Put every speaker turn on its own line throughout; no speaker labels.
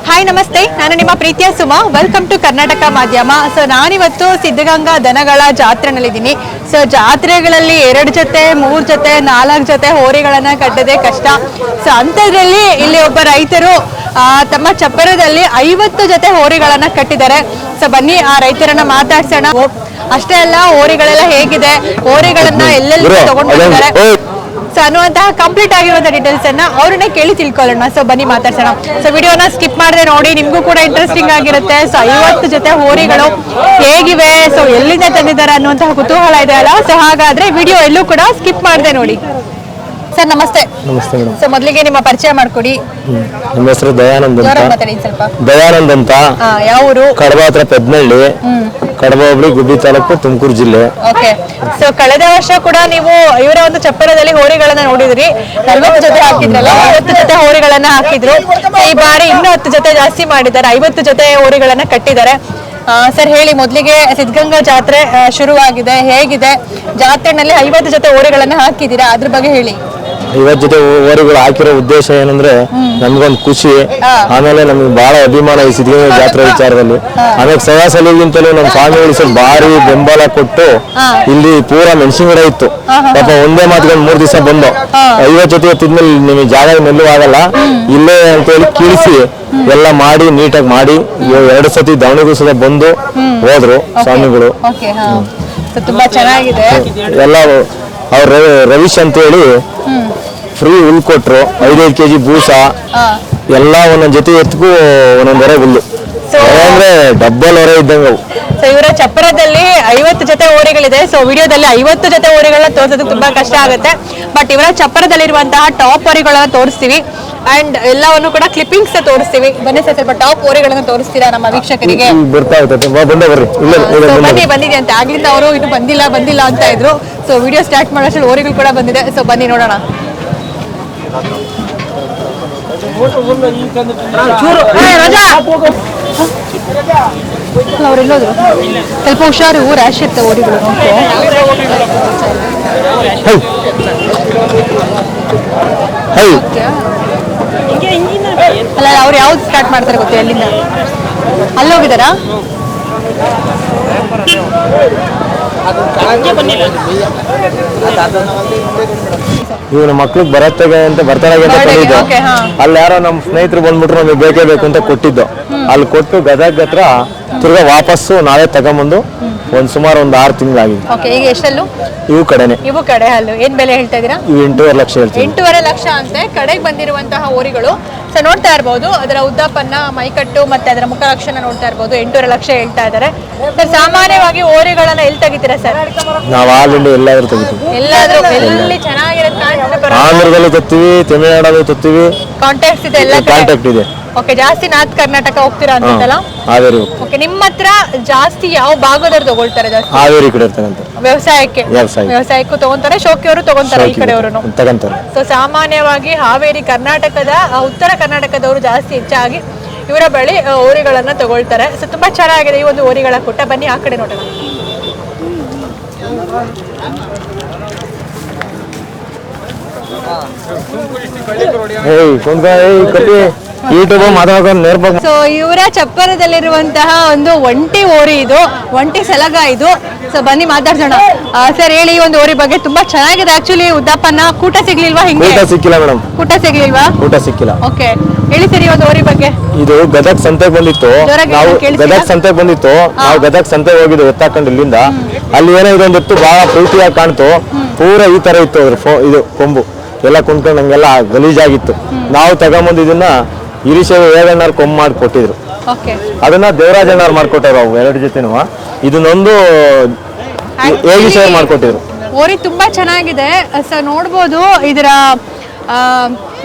Hi ನಮಸ್ತೆ, ನಾನು ನಿಮ್ಮ ಪ್ರೀತಿಯ ಸುಮಾ. ವೆಲ್ಕಮ್ ಟು ಕರ್ನಾಟಕ ಮಾಧ್ಯಮ. ಸೊ ನಾನಿವತ್ತು ಸಿದ್ಧಗಂಗಾ ದನಗಳ ಜಾತ್ರೆನಲ್ಲಿದ್ದೀನಿ. ಸೊ ಜಾತ್ರೆಗಳಲ್ಲಿ 2 ಜೊತೆ 3 ಜೊತೆ 4 ಜೊತೆ ಹೋರಿಗಳನ್ನ ಕಟ್ಟೋದೇ ಕಷ್ಟ. ಸೊ ಅಂಥದ್ರಲ್ಲಿ ಇಲ್ಲಿ ಒಬ್ಬ ರೈತರು ತಮ್ಮ ಚಪ್ಪರದಲ್ಲಿ 50 ಜೊತೆ ಹೋರಿಗಳನ್ನ ಕಟ್ಟಿದ್ದಾರೆ. ಸೊ ಬನ್ನಿ ಆ ರೈತರನ್ನ ಮಾತಾಡ್ಸೋಣ. ಅಷ್ಟೇ ಅಲ್ಲ, ಹೋರಿಗಳೆಲ್ಲ ಹೇಗಿದೆ, ಹೋರಿಗಳನ್ನ ಎಲ್ಲೆಲ್ಲಿ ತಗೊಂಡಿದ್ದಾರೆ ಸೊ ಅನ್ನುವಂತಹ ಕಂಪ್ಲೀಟ್ ಆಗಿರುವಂತಹ ಡೀಟೇಲ್ಸ್ ಅನ್ನ ಅವ್ರನ್ನೇ ಕೇಳಿ ತಿಳ್ಕೊಳ್ಳೋಣ. ಸೊ ಬನ್ನಿ ಮಾತಾಡ್ಸೋಣ. ಸೊ ವಿಡಿಯೋನ ಸ್ಕಿಪ್ ಮಾಡದೆ ನೋಡಿ, ನಿಮ್ಗೂ ಕೂಡ ಇಂಟ್ರೆಸ್ಟಿಂಗ್ ಆಗಿರುತ್ತೆ. ಸೊ 50 ಜೊತೆ ಹೋರಿಗಳು ಹೇಗಿವೆ, ಸೊ ಎಲ್ಲಿಂದ ತಂದಿದ್ದಾರೆ ಅನ್ನುವಂತಹ ಕುತೂಹಲ ಇದೆ ಅಲ್ಲ. ಸೊ ಹಾಗಾದ್ರೆ ವಿಡಿಯೋ ಎಲ್ಲೂ ಕೂಡ ಸ್ಕಿಪ್ ಮಾಡದೆ ನೋಡಿ. ಸರ್ ನಮಸ್ತೆ.
ನಮಸ್ತೆ ಮೇಡಮ್.
ಸೊ ಮೊದಲಿಗೆ ನಿಮ್ಮ ಪರಿಚಯ ಮಾಡ್ಕೊಡಿ.
ನಮ್ಮ ಹೆಸರು ದಯಾನಂದ್ ಅಂತ.
ಮಾತಾಡಿ ಸ್ವಲ್ಪ.
ದಯಾನಂದ್ ಅಂತ.
ಯಾವ ಊರು?
ಕಡಬ ಹತ್ರ ಪೆದ್ನಳ್ಳಿ, ಕಡಬ ಹೋಬಳಿ, ಗುಬ್ಬಿ ತಾಲೂಕು, ತುಮಕೂರು ಜಿಲ್ಲೆ.
ಓಕೆ. ಸೊ ಕಳೆದ ವರ್ಷ ಕೂಡ ನೀವು ಇವರ ಒಂದು ಚಪ್ಪರದಲ್ಲಿ ಹೋರಿಗಳನ್ನ ನೋಡಿದ್ರಿ. 40 ಜೊತೆ ಹಾಕಿದ್ರಲ್ಲ, 50 ಜೊತೆ ಹೋರಿಗಳನ್ನ ಹಾಕಿದ್ರು. ಈ ಬಾರಿ ಇನ್ನೂ 10 ಜೊತೆ ಜಾಸ್ತಿ ಮಾಡಿದ್ದಾರೆ, 50 ಜೊತೆ ಹೋರಿಗಳನ್ನ ಕಟ್ಟಿದ್ದಾರೆ. ಸರ್ ಹೇಳಿ, ಮೊದಲಿಗೆ ಸಿದ್ಧಗಂಗಾ ಜಾತ್ರೆ ಶುರುವಾಗಿದೆ, ಹೇಗಿದೆ? ಜಾತ್ರೆನಲ್ಲಿ 50 ಜೊತೆ ಹೋರಿಗಳನ್ನ ಹಾಕಿದ್ದೀರಾ, ಅದ್ರ ಬಗ್ಗೆ ಹೇಳಿ.
50 ಜೊತೆ ಹೋರಿಗಳು ಹಾಕಿರೋ ಉದ್ದೇಶ ಏನಂದ್ರೆ ನಮ್ಗೊಂದು ಖುಷಿ, ಆಮೇಲೆ ನಮ್ಗೆ ಬಹಳ ಅಭಿಮಾನ ಈ ಸಿದ್ಧಗಂಗಾ ಜಾತ್ರೆ ವಿಚಾರದಲ್ಲಿ. ಆಮೇಲೆ ಸವಾಸಲಿಗಿಂತಲೂ ನಮ್ಮ ಸ್ವಾಮಿಗಳು ಸ್ವಲ್ಪ ಭಾರಿ ಬೆಂಬಲ ಕೊಟ್ಟು ಇಲ್ಲಿ ಪೂರಾ ಮೆಣಸಿನ ಗಿಡ ಇತ್ತು. ಪಾಪ ಒಂದೇ ಮಾತ್ಕೊಂಡು 3 ದಿವಸ ಬಂದು 50 ಜೊತೆ ಎತ್ತಿದ್ಮೇಲೆ ನಿಮಗೆ ಜಾಗ ನಿಲ್ಲುವಾಗಲ್ಲ, ಇಲ್ಲೇ ಅಂತೇಳಿ ಕೀಳಿಸಿ ಎಲ್ಲ ಮಾಡಿ ನೀಟಾಗಿ ಮಾಡಿ 2 ಸತಿ ದಾವಣಗೆರೆ ಸಲ ಬಂದು ಹೋದ್ರು ಸ್ವಾಮಿಗಳು.
ತುಂಬಾ ಚೆನ್ನಾಗಿದೆ.
ಎಲ್ಲ ಅವ್ರು ರವೀಶ್ ಅಂತ ಹೇಳಿ ಫ್ರೀ ಹುಲ್ ಕೊಟ್ರು, 5 kg ಬೂಸ ಎಲ್ಲ ಒಂದೊಂದ್ ಜೊತೆ ಎತ್ಗೂ ಒಂದೊಂದ್ ಹೊರೆ ಹುಲ್ಲು ಅಂದ್ರೆ ಡಬ್ಬಲ್ ಹೊರೆ ಇದ್ದಂಗ.
ಸೊ ಇವರ ಚಪ್ಪರದಲ್ಲಿ 50 ಜೊತೆ ಹೋರಿಗಳಿದೆ. ಸೊ ವಿಡಿಯೋದಲ್ಲಿ 50 ಜೊತೆ ಹೋರಿಗಳನ್ನ ತೋರಿಸೋದು ತುಂಬಾ ಕಷ್ಟ ಆಗುತ್ತೆ. ಬಟ್ ಇವರ ಚಪ್ಪರದಲ್ಲಿರುವಂತಹ ಟಾಪ್ ಹೋರಿಗಳನ್ನ ತೋರಿಸ್ತೀವಿ ಅಂಡ್ ಎಲ್ಲವನ್ನು ಕೂಡ ಕ್ಲಿಪ್ಪಿಂಗ್ಸ್ ತೋರಿಸ್ತೀವಿ. ಬನ್ನಿ ಸರ್, ಸ್ವಲ್ಪ ಟಾಪ್ ಹೋರಿಗಳನ್ನ ತೋರಿಸ್ತೀರಾ ನಮ್ಮ ವೀಕ್ಷಕರಿಗೆ? ಬಂದಿದೆ ಅಂತ ಆಗ್ಲಿಂದ ಅವರು ಇನ್ನು ಬಂದಿಲ್ಲ ಅಂತ ಇದ್ರು. ಸೊ ವಿಡಿಯೋ ಸ್ಟಾರ್ಟ್ ಮಾಡೋಷ್ಟು ಹೋರಿಗಳು ಕೂಡ ಬಂದಿದೆ. ಸೊ ಬನ್ನಿ ನೋಡೋಣ. ಅವ್ರೆಲ್ಲೋದ್ರು, ಸ್ವಲ್ಪ ಹುಷಾರು, ರ್ಯಾಶ್ ಇರ್ತವೆ ಹೋರಿಗಳು. ಅಲ್ಲ, ಅವ್ರು ಯಾವ್ದು ಸ್ಟಾರ್ಟ್ ಮಾಡ್ತಾರೆ ಗೊತ್ತೇ? ಅಲ್ಲಿಂದ ಅಲ್ಲಿ ಹೋಗಿದಾರಾ?
ಇವ್ ನಮ್ಮ ಮಕ್ಳಿಗೆ ಬರತ್ತಾಗೆ ಅಂತ ಬರ್ತಾರಾಗೆ ಅಂತ ಹೇಳಿದ್ದು. ಅಲ್ಲಿ ಯಾರೋ ನಮ್ಮ ಸ್ನೇಹಿತರು ಬಂದ್ಬಿಟ್ರು, ನಮಗೆ ಬೇಕೇ ಬೇಕು ಅಂತ ಕೊಟ್ಟಿದ್ದು. ಅಲ್ಲಿ ಕೊಟ್ಟು ಗದಗ ಹತ್ರ ತಿರ್ಗಾ ವಾಪಸ್ಸು ನಾವೇ ತಗೊಂಬಂದು ಸುಮಾರು 6 ತಿಂಗಳಾಗಿದೆ.
ಈಗ ಎಷ್ಟಲ್ಲೂ
ಇವು ಕಡೆನೆ.
ಇವು ಕಡೆ ಅಲ್ಲೂ ಏನ್ ಬೆಲೆ ಹೇಳ್ತಾ ಇದೀರಾ?
ಇವು 8.5 ಲಕ್ಷ ಹೇಳ್ತೀವಿ.
8.5 ಲಕ್ಷ ಅಂತೆ ಕಡೆಗೆ ಬಂದಿರುವಂತಹ ಹೋರಿಗಳು. ಸೊ ನೋಡ್ತಾ ಇರ್ಬೋದು ಅದರ ಉದ್ದಪ್ಪನ್ನ, ಮೈಕಟ್ಟು ಮತ್ತೆ ಅದರ ಮುಖ ಲಕ್ಷಣ ನೋಡ್ತಾ ಇರ್ಬೋದು. 8.5 ಲಕ್ಷ ಹೇಳ್ತಾ ಇದ್ದಾರೆ. ಸರ್ ಸಾಮಾನ್ಯವಾಗಿ ಹೋರಿಗಳನ್ನ ಎಲ್ಲಿ ತೆಗಿತೀರಾ ಸರ್?
ನಾವು ಆಲ್ ಇಂಡಿಯಾ ಎಲ್ಲಾದ್ರೂ ತೆಗಿತೀವಿ.
ಎಲ್ಲಾದ್ರೂ ಎಲ್ಲಿ ಚೆನ್ನಾಗಿರುತ್ತೆ
ಆಂಧ್ರದಲ್ಲೂ ತತ್ತೀವಿ, ತಮಿಳುನಾಡಲ್ಲೂ ತತ್ತೀವಿ.
ಕಾಂಟ್ಯಾಕ್ಟ್ಸ್ ಇದೆ, ಎಲ್ಲ
ಕಾಂಟ್ಯಾಕ್ಟ್ ಇದೆ.
ಓಕೆ. ಜಾಸ್ತಿ ನಾರ್ತ್ ಕರ್ನಾಟಕ ಹೋಗ್ತೀರಾ ಅಂತಲ್ಲ? ಓಕೆ. ನಿಮ್ಮ ಹತ್ರ ಜಾಸ್ತಿ ಯಾವ ಭಾಗದವ್ರು ತಗೊಳ್ತಾರೆ? ಜಾಸ್ತಿ
ಹಾವೇರಿ ಕಡೆ ಇರ್ತಾರಂತ.
ವ್ಯವಸಾಯಕ್ಕೂ ತಗೊಂತಾರೆ, ಶೋಕಿಯವರು ತಗೊಂತಾರೆ, ಈ ಕಡೆಯವರು ತಗೊಂತಾರೆ. ಸೊ ಸಾಮಾನ್ಯವಾಗಿ ಹಾವೇರಿ ಕರ್ನಾಟಕದ, ಉತ್ತರ ಕರ್ನಾಟಕದವರು ಜಾಸ್ತಿ ಹೆಚ್ಚಾಗಿ ಇವರ ಬಳಿ ಹೋರಿಗಳನ್ನ ತಗೊಳ್ತಾರೆ. ಸೊ ತುಂಬಾ ಚೆನ್ನಾಗಿದೆ ಈ ಒಂದು ಹೋರಿಗಳ ಕೂಟ. ಬನ್ನಿ ಆ ಕಡೆ ನೋಡೋಣ. ಸೊ ಇವರ ಚಪ್ಪರದಲ್ಲಿರುವಂತಹ ಒಂದು ಒಂಟಿ ಹೋರಿ ಇದು, ಒಂಟಿ ಸಲಗ ಇದು. ಸೊ ಬನ್ನಿ ಮಾತಾಡ್ಸೋಣ. ಸರ್ ಹೇಳಿ, ಈ ಒಂದು ಹೋರಿ ಬಗ್ಗೆ. ತುಂಬಾ ಚೆನ್ನಾಗಿದೆ ಆಕ್ಚುಲಿ. ಉದ್ದಪ್ಪನ ಕೂಟ ಸಿಗ್ಲಿಲ್ವಾ? ಹಿಂಗೆ
ಸಿಕ್ಕಿಲ್ಲ ಮೇಡಮ್.
ಕೂಟ ಸಿಗ್ಲಿಲ್ವಾ?
ಕೂಟ ಸಿಕ್ಕಿಲ್ಲ.
ಓಕೆ, ಹೇಳಿ ಸರ್ ಈ ಒಂದು ಹೋರಿ ಬಗ್ಗೆ.
ಇದು ಗದಗ್ ಸಂತೆಗೆ ಬಂದಿತ್ತು. ನಾವು ಗದಗ್ ಸಂತೆಗೆ ಬಂದಿತ್ತು. ನಾವು ಗದಗ್ ಸಂತೆಗೆ ಹೋಗಿದ್ದು ಎತ್ತಾಕೊಂಡು ಇಲ್ಲಿಂದ. ಅಲ್ಲಿ ಏನೋ ಇದೊಂದಿತ್ತು, ಬಹಳ ಪ್ರೀತಿಯಾಗಿ ಕಾಣ್ತು. ಪೂರಾ ಈ ತರ ಇತ್ತು ಅದ್ರ ಇದು ಕೊಂಬು ಎಲ್ಲ ಕುಂತ್ಕೊಂಡು ಹಂಗೆಲ್ಲ ಗಲೀಜಾಗಿತ್ತು. ನಾವು ತಗೊಂಬಂದು ಇದನ್ನ ಹಿರಿಶೇವ ಏಳಣ್ಣವ್ರು ಕೊಂಬು ಮಾಡಿ ಕೊಟ್ಟಿದ್ರು. ಅದನ್ನ ದೇವರಾಜಣ್ಣವ್ರು ಮಾಡ್ಕೊಟ್ಟವ್ರು. ಅವು 2 ಜೊತೆನೂ ಇದನ್ನೊಂದು ಏಳಿಶೇವ ಮಾಡ್ಕೊಟ್ಟಿದ್ರು.
ಹೋರಿ ತುಂಬಾ ಚೆನ್ನಾಗಿದೆ. ಸೊ ನೋಡ್ಬೋದು ಇದರ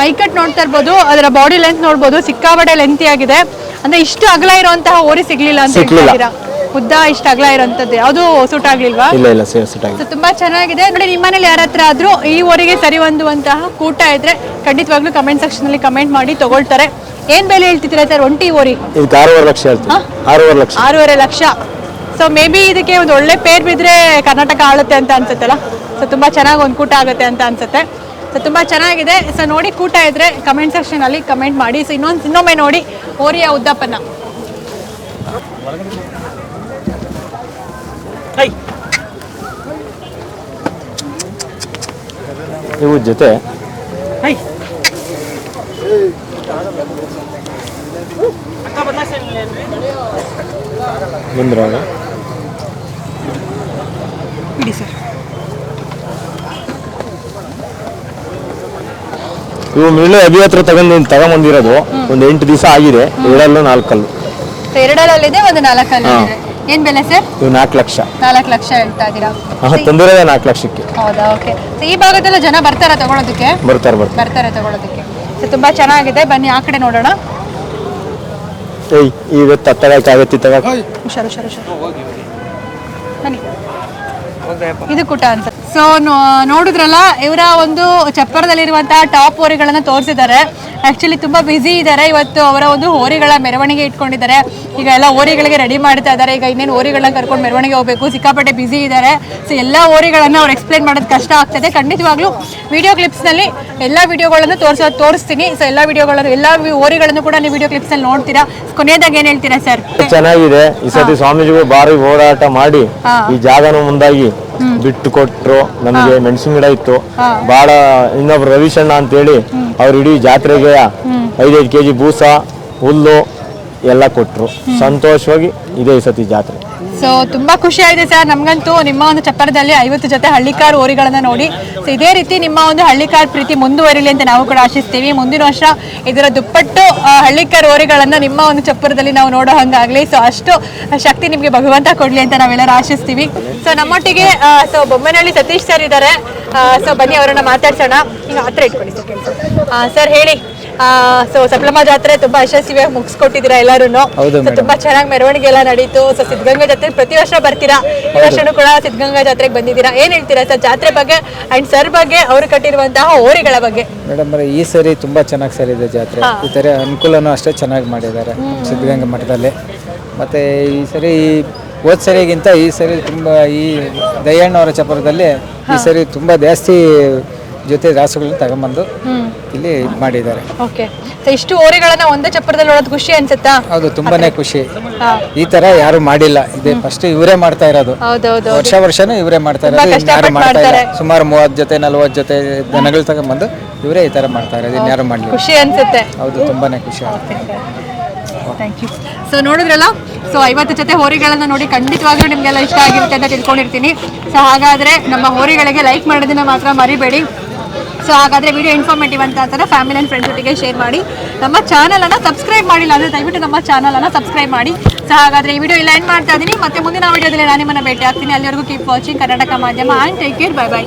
ಮೈಕಟ್ ನೋಡ್ತಾ ಇರ್ಬೋದು, ಅದರ ಬಾಡಿ ಲೆಂತ್ ನೋಡ್ಬೋದು, ಸಿಕ್ಕಾಬಡೆ ಲೆಂತಿ ಆಗಿದೆ. ಅಂದ್ರೆ ಇಷ್ಟು ಅಗಲ ಇರುವಂತಹ ಹೋರಿ ಸಿಗ್ಲಿಲ್ಲ ಅಂತ ಹೇಳ್ತೀರಾ? ಉದ್ದ ಇಷ್ಟ ಅಗಲ ಇರೋಂಥದ್ದು ಯಾವುದು ಸೂಟ್ ಆಗ್ಲಿಲ್ವಾ?
ಇಲ್ಲ ಸೂಟ್ ಆಗಿದೆ.
ತುಂಬಾ ಚೆನ್ನಾಗಿದೆ ನೋಡಿ. ನಿಮ್ಮ ಮನೇಲಿ ಯಾರ ಹತ್ರ ಆದ್ರೂ ಈ ಊರಿಗೆ ಸರಿ ಹೊಂದುವಂತಹ ಕೂಟ ಇದ್ರೆ ಖಂಡಿತವಾಗ್ಲೂ ಕಮೆಂಟ್ ಸೆಕ್ಷನ್ ಅಲ್ಲಿ ಕಮೆಂಟ್ ಮಾಡಿ ತಗೊಳ್ತಾರೆ. ಏನ್ ಬೆಲೆ ಹೇಳ್ತಿದ್ದೀರಾ ಸರ್ ಒಂಟಿ ಓರಿ?
ಇದಕ್ಕೆ 6.5 ಲಕ್ಷ ಹೇಳ್ತೀವಿ.
6.5 ಲಕ್ಷ. ಸೊ ಮೇ ಬಿ ಇದಕ್ಕೆ ಒಂದು ಒಳ್ಳೆ ಪೇರ್ ಬಿದ್ರೆ ಕರ್ನಾಟಕ ಆಳುತ್ತೆ ಅಂತ ಅನ್ಸುತ್ತಲ್ಲ. ಸೊ ತುಂಬಾ ಚೆನ್ನಾಗಿ ಒಂದು ಕೂಟ ಆಗುತ್ತೆ ಅಂತ ಅನ್ಸುತ್ತೆ. ಸೊ ಸೊ ತುಂಬ ಚೆನ್ನಾಗಿದೆ. ಸೊ ನೋಡಿ ಕೂಟ ಇದ್ರೆ ಕಮೆಂಟ್ ಸೆಕ್ಷನಲ್ಲಿ ಕಮೆಂಟ್ ಮಾಡಿ. ಸೊ ಇನ್ನೊಮ್ಮೆ ನೋಡಿ ಹೋರಿಯ ಉದ್ದಪ್ಪನ.
ಇವು ಜೊತೆ ಬಂದ್ರಾಗ
ಇಡಿ ಸರ್.
ಇವು ಮಿಳ್ಳೆ ಅಭಿ ಹತ್ರ ತಗೊಂಬಂದಿರೋದು ಒಂದು 8 ದಿವಸ ಆಗಿದೆ. 2 4 ಕಲ್ಲು.
ಸೊ 2 ಒಂದು 4 ಏನ್ ಬೆಲೆ ಸರ್?
ಇವು 4 ಲಕ್ಷ.
4 ಲಕ್ಷ ಹೇಳ್ತಾ ಇದ್ದೀರಾ?
ತಂದಿರೋದೇ 4 ಲಕ್ಷಕ್ಕೆ.
ಹೌದಾ, ಓಕೆ. ಸೊ ಈ ಭಾಗದಲ್ಲ ಜನ ಬರ್ತಾರ ತಗೊಳೋದಕ್ಕೆ? ಬರ್ತಾರೆ ತಗೊಳೋದಕ್ಕೆ. ಸೊ ತುಂಬಾ ಚೆನ್ನಾಗಿದೆ, ಬನ್ನಿ ಆ ಕಡೆ ನೋಡೋಣ.
ಇವತ್ತು ತಗತ್ತಿ
ಹುಷಾರು ಬನ್ನಿ. ಇದು ಕುಟ ಅಂತ. ಸೊ ನೋಡಿದ್ರಲ್ಲ, ಇವರ ಒಂದು ಚಪ್ಪರದಲ್ಲಿರುವಂತಹ ಟಾಪ್ ಹೋರಿಗಳನ್ನ ತೋರಿಸಿದ್ದಾರೆ. ಆಕ್ಚುಲಿ ತುಂಬಾ ಬ್ಯುಸಿ ಇದ್ದಾರೆ ಇವತ್ತು. ಅವರ ಒಂದು ಹೋರಿಗಳ ಮೆರವಣಿಗೆ ಇಟ್ಕೊಂಡಿದ್ದಾರೆ. ಈಗ ಎಲ್ಲ ಹೋರಿಗಳಿಗೆ ರೆಡಿ ಮಾಡ್ತಾ ಇದ್ದಾರೆ. ಈಗ ಇನ್ನೇನು ಹೋರಿಗಳನ್ನ ಕರ್ಕೊಂಡು ಮೆರವಣಿಗೆ ಹೋಗಬೇಕು. ಸಿಕ್ಕಾಪಟ್ಟೆ ಬ್ಯುಸಿ ಇದ್ದಾರೆ. ಸೊ ಎಲ್ಲ ಹೋರಿಗಳನ್ನ ಅವ್ರು ಎಕ್ಸ್ಪ್ಲೇನ್ ಮಾಡೋದು ಕಷ್ಟ ಆಗ್ತದೆ. ಖಂಡಿತವಾಗ್ಲೂ ವಿಡಿಯೋ ಕ್ಲಿಪ್ಸ್ನಲ್ಲಿ ಎಲ್ಲ ವಿಡಿಯೋಗಳನ್ನು ತೋರಿಸ್ತೀನಿ. ಸೊ ಎಲ್ಲ ಹೋರಿಗಳನ್ನು ಕೂಡ ನೀವು ವಿಡಿಯೋ ಕ್ಲಿಪ್ಸ್ ಅಲ್ಲಿ ನೋಡ್ತೀರಾ. ಕೊನೆಯದಾಗ ಏನ್ ಹೇಳ್ತೀರಾ ಸರ್? ಚೆನ್ನಾಗಿದೆ.
ಈ ಸತಿ ಸ್ವಾಮೀಜಿಗಳು ಬಾರಿ ಹೋರಾಟ ಮಾಡಿ ಈ ಜಾಗನ ಮುಂದಾಗಿ ಬಿಟ್ಟು ಕೊಟ್ರು. ನಮಗೆ ಮೆಣಸಿನ ಗಿಡ ಇತ್ತು ಬಹಳ. ಇನ್ನೊಬ್ರು ರವಿಶಣ್ಣ ಅಂತೇಳಿ ಅವ್ರು ಇಡೀ ಜಾತ್ರೆಗೆ 5-5 kg ಬೂಸ ಹುಲ್ಲು ಎಲ್ಲ ಕೊಟ್ರು. ಸಂತೋಷವಾಗಿ ಇದೆ ಈ ಸತಿ ಜಾತ್ರೆ.
ಸೊ ತುಂಬಾ ಖುಷಿ ಆಗಿದೆ ಸರ್ ನಮ್ಗಂತೂ. ನಿಮ್ಮ ಒಂದು ಚಪ್ಪರದಲ್ಲಿ 50 ಜೊತೆ ಹಳ್ಳಿಕಾರ್ ಹೋರಿಗಳನ್ನ ನೋಡಿ. ಸೊ ಇದೇ ರೀತಿ ನಿಮ್ಮ ಒಂದು ಹಳ್ಳಿಕಾರ್ ಪ್ರೀತಿ ಮುಂದುವರಿಲಿ ಅಂತ ನಾವು ಕೂಡ ಆಶಿಸ್ತೀವಿ. ಮುಂದಿನ ವರ್ಷ ಇದರ ದುಪ್ಪಟ್ಟು ಹಳ್ಳಿಕಾರ್ ಹೋರಿಗಳನ್ನ ನಿಮ್ಮ ಒಂದು ಚಪ್ಪರದಲ್ಲಿ ನಾವು ನೋಡೋ ಹಂಗಾಗ್ಲಿ. ಸೊ ಅಷ್ಟು ಶಕ್ತಿ ನಿಮ್ಗೆ ಭಗವಂತ ಕೊಡ್ಲಿ ಅಂತ ನಾವೆಲ್ಲರೂ ಆಶಿಸ್ತೀವಿ. ಸೊ ನಮ್ಮೊಟ್ಟಿಗೆ ಸೊ ಬೊಮ್ಮನಹಳ್ಳಿ ಸತೀಶ್ ಸರ್ ಇದ್ದಾರೆ. ಸೊ ಬನ್ನಿ ಅವರನ್ನ ಮಾತಾಡ್ಸೋಣ. ಈಗ ಹತ್ರ ಇಟ್ಕೊಳ್ಳಿ ಸರ್. ಹೇಳಿ, ಸೊ ಸಪ್ಲಮ್ಮ ಜಾತ್ರೆ ತುಂಬಾ ಯಶಸ್ವಿಯಾಗಿ ಮುಗಿಸ್ಕೊಟ್ಟಿದ್ದೀರಾ ಎಲ್ಲರೂ. ತುಂಬಾ ಚೆನ್ನಾಗಿ ಮೆರವಣಿಗೆ ಎಲ್ಲ ನಡೀತು. ಸೊ ಸಿದ್ಧಗಂಗಾ ಜಾತ್ರೆ ಪ್ರತಿ ವರ್ಷ ಬರ್ತೀರಾ, ಈ ವರ್ಷನೂ ಕೂಡ ಸಿದ್ಧಗಂಗಾ ಜಾತ್ರೆಗೆ ಬಂದಿದ್ದೀರಾ. ಏನ್ ಹೇಳ್ತೀರಾ ಸರ್ ಜಾತ್ರೆ ಬಗ್ಗೆ ಅಂಡ್ ಸರ್ ಬಗ್ಗೆ, ಅವರು ಕಟ್ಟಿರುವಂತಹ ಹೋರಿಗಳ ಬಗ್ಗೆ?
ಮೇಡಮ್ ಈ ಸರಿ ತುಂಬಾ ಚೆನ್ನಾಗಿ ಸೇರಿದೆ ಜಾತ್ರೆ. ಈ ತರ ಅನುಕೂಲನೂ ಅಷ್ಟೇ ಚೆನ್ನಾಗಿ ಮಾಡಿದ್ದಾರೆ ಸಿದ್ಧಗಂಗಾ ಮಠದಲ್ಲಿ. ಮತ್ತೆ ಈ ಸರಿ ಹೋದ ಸರಿಗಿಂತ ಈ ಸರಿ ತುಂಬಾ ಈ ದಯ್ಯಣ್ಣವರ ಚಪ್ಪರದಲ್ಲಿ ಈ ಸರಿ ತುಂಬಾ ಜಾಸ್ತಿ ಜೊತೆ ರಾಸುಗಳನ್ನ ತಗೊಂಬಂದು ಇಲ್ಲಿ ಮಾಡಿದ್ದಾರೆ.
ಓಕೆ. ಸೊ ಇಷ್ಟು ಹೋರಿಗಳನ್ನ ಒಂದೇ ಚಪ್ಪರದಲ್ಲಿ ನೋಡೋದು ಖುಷಿ ಅನ್ಸುತ್ತಾ?
ಹೌದು, ತುಂಬಾನೇ ಖುಷಿ. ಈ ತರ ಯಾರು ಮಾಡಿಲ್ಲ, ಇದೆ ಫಸ್ಟ್ ಇವರೇ ಮಾಡ್ತಾ ಇರೋದು. ವರ್ಷನೂ ಇವರೇ ಮಾಡ್ತಾ ಇರೋದು. ಯಾರು ಮಾಡ್ತಾ ಇಲ್ಲ. ಸುಮಾರು 30 ಜೊತೆ 40 ಜೊತೆ ದನಗಳು ತಗೊಂಬಂದು ಇವರೇ ಈ ತರ ಮಾಡ್ತಾ ಇರೋದು. ಇನ್ಯಾರು ಮಾಡ್ಲಿ.
ಖುಷಿ ಅನ್ಸುತ್ತೆ.
ಹೌದು, ತುಂಬಾನೇ ಖುಷಿ ಆಗುತ್ತೆ.
Thank you. ಸೊ ನೋಡಿದ್ರಲ್ಲ, ಸೊ 50 ಜೊತೆ ಹೋರಿಗಳನ್ನ ನೋಡಿ ಖಂಡಿತವಾಗ್ಲೂ ನಿಮಗೆಲ್ಲ ಇಷ್ಟ ಆಗಿರುತ್ತೆ ಅಂತ ತಿಳ್ಕೊಂಡಿರ್ತೀನಿ. ಸೊ ಹಾಗಾದ್ರೆ ನಮ್ಮ ಹೋರಿಗಳಿಗೆ ಲೈಕ್ ಮಾಡೋದನ್ನ ಮಾತ್ರ ಮರಿಬೇಡಿ. ಸೊ ಹಾಗಾದರೆ ವಿಡಿಯೋ ಇನ್ಫಾರ್ಮೇಟಿವ್ ಅಂತ ಅಂತಾರೆ ಫ್ಯಾಮಿಲಿ ಆ್ಯಂಡ್ ಫ್ರೆಂಡ್ಸ್ ಒಟ್ಟಿಗೆ ಶೇರ್ ಮಾಡಿ. ನಮ್ಮ ಚಾನಲನ್ನು ಸಬ್ಸ್ಕ್ರೈಬ್ ಮಾಡಿಲ್ಲ ಅಂದರೆ ದಯವಿಟ್ಟು ನಮ್ಮ ಚಾನಲನ್ನು ಸಬ್ಸ್ಕ್ರೈಬ್ ಮಾಡಿ. ಸೊ ಹಾಗಾದರೆ ಈ ವಿಡಿಯೋ ಇಲ್ಲ ಎಂಡ್ ಮಾಡ್ತಾ ಇದ್ದೀನಿ. ಮತ್ತೆ ಮುಂದಿನ ವಿಡಿಯೋದಲ್ಲಿ ನಾನು ನಿಮ್ಮನ್ನು ಭೇಟಿ ಆಗ್ತೀನಿ. ಅಲ್ಲಿವರೆಗೂ ಕೀಪ್ ವಾಚಿಂಗ್ ಕರ್ನಾಟಕ ಮಾಧ್ಯಮ and take care. Bye bye.